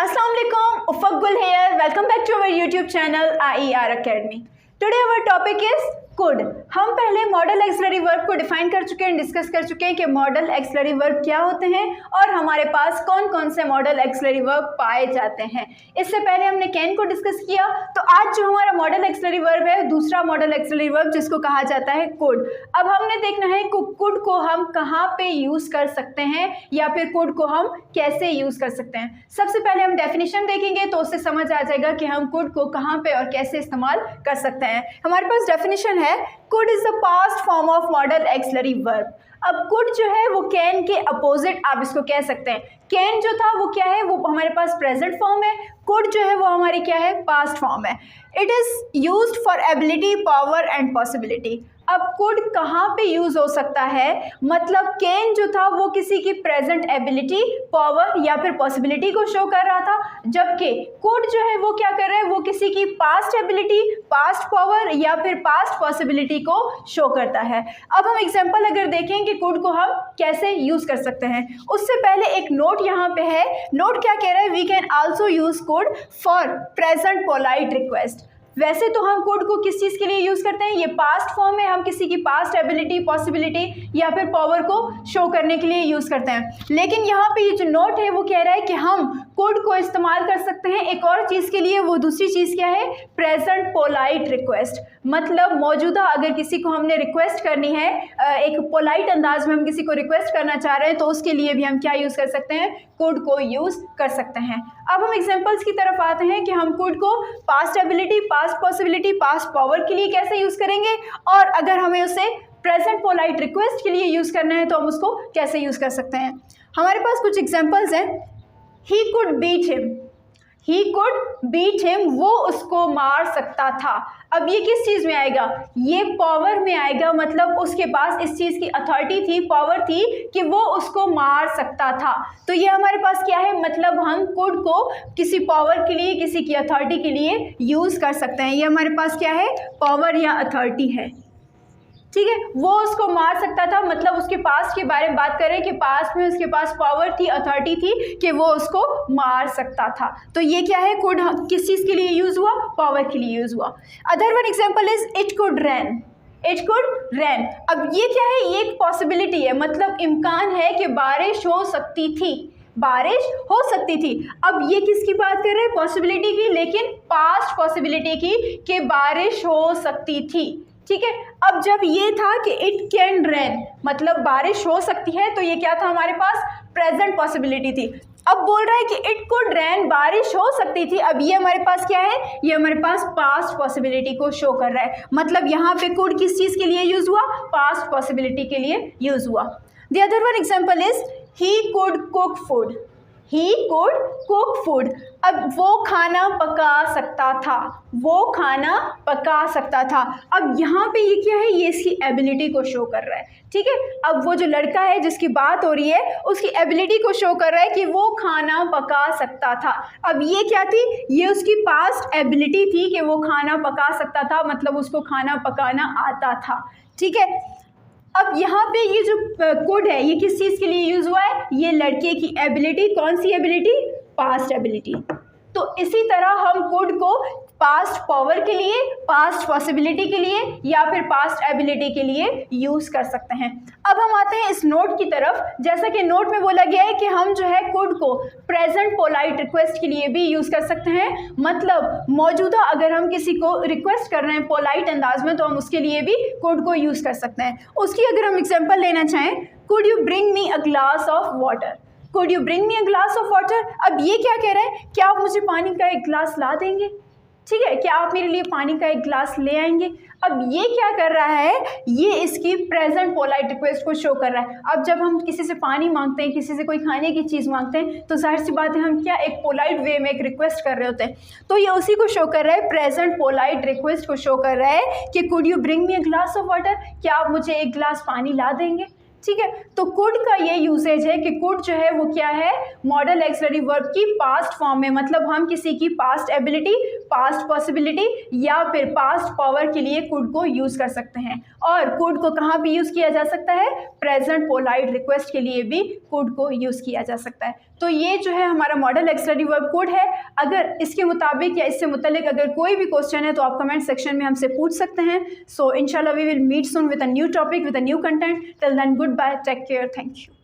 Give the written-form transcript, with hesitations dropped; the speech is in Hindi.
Assalamu alaikum, Ufaq Gul here. Welcome back to our YouTube channel IER Academy. Today our topic is could. हम पहले मॉडल एक्सिलरी वर्ब को डिफाइन कर चुके हैं, डिस्कस कर चुके हैं कि मॉडल एक्सिलरी वर्ब क्या होते हैं और हमारे पास कौन कौन से मॉडल एक्सिलरी वर्ब पाए जाते हैं। इससे पहले हमने कैन को डिस्कस किया। तो आज जो हमारा मॉडल एक्सिलरी वर्ब है, दूसरा मॉडल एक्सिलरी वर्ब जिसको कहा जाता है कुड। अब हमने देखना है कुड को हम कहाँ पे यूज़ कर सकते हैं या फिर कुड को हम कैसे यूज़ कर सकते हैं। सबसे पहले हम डेफिनेशन देखेंगे तो उससे समझ आ जाएगा कि हम कुड को कहाँ पे और कैसे इस्तेमाल कर सकते हैं। हमारे पास डेफिनेशन है could is the past form of model auxiliary verb। अब could जो है वो can के अपोजिट आप इसको कह सकते हैं। can जो था वो क्या है, वो हमारे पास प्रेजेंट फॉर्म है। could जो है वो हमारी क्या है, पास्ट फॉर्म है। It is used for ability, power and possibility. अब could कहाँ पे यूज हो सकता है, मतलब can जो था वो किसी की प्रेजेंट एबिलिटी, पावर या फिर पॉसिबिलिटी को शो कर रहा था, जबकि could जो है वो क्या कर रहा है, वो किसी की पास्ट एबिलिटी, पास्ट पावर या फिर पास्ट पॉसिबिलिटी को शो करता है। अब हम एग्जांपल अगर देखें कि could को हम कैसे यूज कर सकते हैं, उससे पहले एक नोट यहाँ पे है। नोट क्या कह रहा है, we can also use could for present polite request. वैसे तो हम कोड को किस चीज़ के लिए यूज़ करते हैं, ये पास्ट फॉर्म है, हम किसी की पास्ट एबिलिटी, पॉसिबिलिटी या फिर पावर को शो करने के लिए यूज़ करते हैं। लेकिन यहाँ पे ये जो नोट है वो कह रहा है कि हम कोड को इस्तेमाल कर सकते हैं एक और चीज़ के लिए। वो दूसरी चीज़ क्या है, प्रेजेंट पोलाइट रिक्वेस्ट। मतलब मौजूदा अगर किसी को हमने रिक्वेस्ट करनी है, एक पोलाइट अंदाज में हम किसी को रिक्वेस्ट करना चाह रहे हैं, तो उसके लिए भी हम क्या यूज़ कर सकते हैं, कोड को यूज़ कर सकते हैं। अब हम एग्जांपल्स की तरफ आते हैं कि हम कोड को past ability, past possibility, past power के लिए कैसे यूज़ करेंगे, और अगर हमें उसे प्रेजेंट पोलाइट रिक्वेस्ट के लिए यूज़ करना है तो हम उसको कैसे यूज़ कर सकते हैं। हमारे पास कुछ एग्जांपल्स हैं। He could beat him, he could beat him, वो उसको मार सकता था। अब ये किस चीज़ में आएगा, ये पावर में आएगा। मतलब उसके पास इस चीज़ की अथॉरिटी थी, पावर थी कि वो उसको मार सकता था। तो ये हमारे पास क्या है, मतलब हम कुड को किसी पावर के लिए, किसी की अथॉरिटी के लिए यूज़ कर सकते हैं। ये हमारे पास क्या है, पावर या अथॉरिटी है। ठीक है, वो उसको मार सकता था, मतलब उसके पास के बारे में बात करें कि पास में उसके पास पावर थी, अथॉरिटी थी कि वो उसको मार सकता था। तो ये क्या है, कुड किस चीज़ के लिए यूज़ हुआ, पावर के लिए यूज़ हुआ। Other one example is it could rain, it could rain. अब ये क्या है, ये एक पॉसिबिलिटी है, मतलब इम्कान है कि बारिश हो सकती थी, बारिश हो सकती थी। अब ये किसकी बात कर रहे हैं, पॉसिबिलिटी की, लेकिन पास्ट पॉसिबिलिटी की कि बारिश हो सकती थी। ठीक है, अब जब ये था कि इट कैन रेन, मतलब बारिश हो सकती है, तो ये क्या था, हमारे पास प्रेजेंट पॉसिबिलिटी थी। अब बोल रहा है कि इट कुड रेन, बारिश हो सकती थी। अब ये हमारे पास क्या है, ये हमारे पास पास्ट पॉसिबिलिटी को शो कर रहा है। मतलब यहाँ पे कुड किस चीज़ के लिए यूज हुआ, पास्ट पॉसिबिलिटी के लिए यूज हुआ। The other one example is he could cook food, he could cook food. अब वो खाना पका सकता था, वो खाना पका सकता था। अब यहाँ पे ये क्या है, ये इसकी एबिलिटी को शो कर रहा है। ठीक है, अब वो जो लड़का है जिसकी बात हो रही है, उसकी एबिलिटी को शो कर रहा है कि वो खाना पका सकता था। अब ये क्या थी, ये उसकी पास्ट एबिलिटी थी कि वो खाना पका सकता था, मतलब उसको खाना पकाना आता था। ठीक है, अब यहाँ पे ये जो कोड है ये किस चीज़ के लिए यूज़ हुआ है, ये लड़के की एबिलिटी, कौन सी एबिलिटी, पास्ट एबिलिटी। तो इसी तरह हम कोड को पास्ट पावर के लिए, पास्ट पॉसिबिलिटी के लिए या फिर पास्ट एबिलिटी के लिए यूज़ कर सकते हैं। अब हम आते हैं इस नोट की तरफ। जैसा कि नोट में बोला गया है कि हम जो है कोड को प्रेजेंट पोलाइट रिक्वेस्ट के लिए भी यूज़ कर सकते हैं। मतलब मौजूदा अगर हम किसी को रिक्वेस्ट कर रहे हैं पोलाइट अंदाज में, तो हम उसके लिए भी कोड को यूज़ कर सकते हैं। उसकी अगर हम एग्जाम्पल लेना चाहें, could you bring me a glass of water, could you bring me a glass of water. अब ये क्या कह रहे हैं, क्या आप मुझे पानी का एक गिलास ला देंगे, ठीक है, क्या आप मेरे लिए पानी का एक गिलास ले आएंगे। अब ये क्या कर रहा है, ये इसकी प्रेजेंट पोलाइट रिक्वेस्ट को शो कर रहा है। अब जब हम किसी से पानी मांगते हैं, किसी से कोई खाने की चीज़ मांगते हैं, तो जाहिर सी बात है हम क्या एक पोलाइट वे में एक रिक्वेस्ट कर रहे होते हैं। तो ये उसी को शो कर रहा है, प्रेजेंट पोलाइट रिक्वेस्ट को शो कर रहा है कि could you bring me a glass of water, क्या आप मुझे एक गिलास पानी ला देंगे। ठीक है। तो कुड का ये यूसेज है कि कुड जो है वो क्या है, मॉडल एक्सिलरी वर्ब की पास्ट फॉर्म में, मतलब हम किसी की पास्ट एबिलिटी, पास्ट पॉसिबिलिटी या फिर पास्ट पावर के लिए कुड को यूज कर सकते हैं। और कुड को कहाँ भी यूज किया जा सकता है, प्रेजेंट पोलाइट रिक्वेस्ट के लिए भी कुड को यूज किया जा सकता है। तो ये जो है हमारा मॉडल एक्सिलरी वर्ब कुड है। अगर इसके मुताबिक या इससे मुतल्लिक अगर कोई भी क्वेश्चन है तो आप कमेंट सेक्शन में हमसे पूछ सकते हैं। सो इंशाल्लाह we will meet soon with a new topic with a new content. Till then goodbye, take care, thank you.